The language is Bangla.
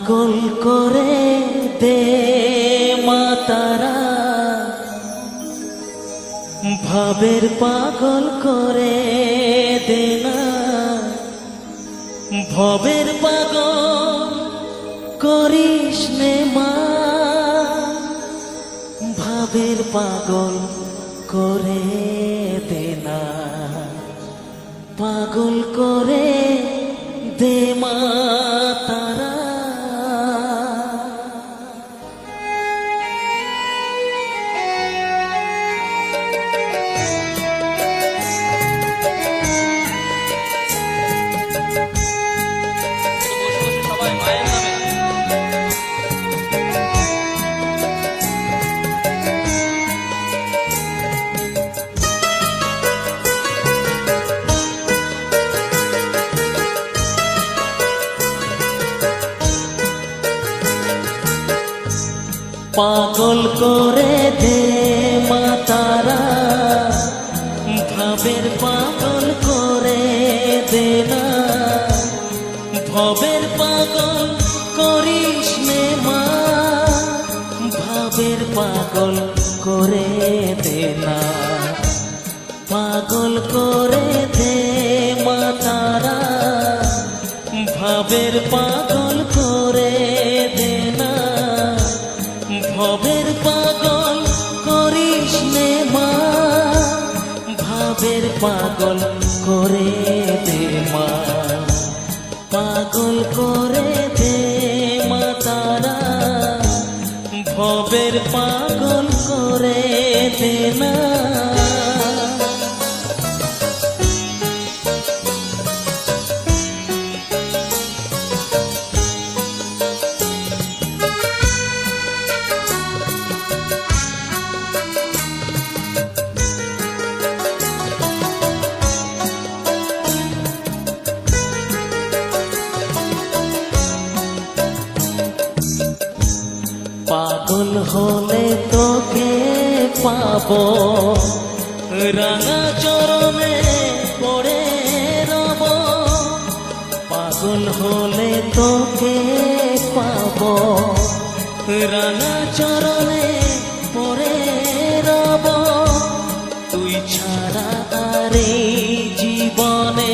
পাগল করে দে মাতারা, ভাবের পাগল করে দে না, ভবের পাগল করিস নে মা, ভাবের পাগল করে দে না, পাগল করে দে মা তারা। পাগল করে দে মা তারা, ভাবের পাগল করে দে না, ভবের পাগল করিস নে মা, ভাবের পাগল করে দে না, পাগল করে দে মা তারা, ভাবের পাগল করে দে না, ভবের পাগল করিস নে মা, ভাবের পাগল করে দে মা, পাগল করে দে মা তারা, ভবের পাগল করে দে না। পাগল হলে তোকে পাবো, রাঙা চরণে পড়ে রব, পাগল হলে তোকে পাবো, রাঙা চরণে পড়ে রব, তুই ছাড়া আর এই জীবনে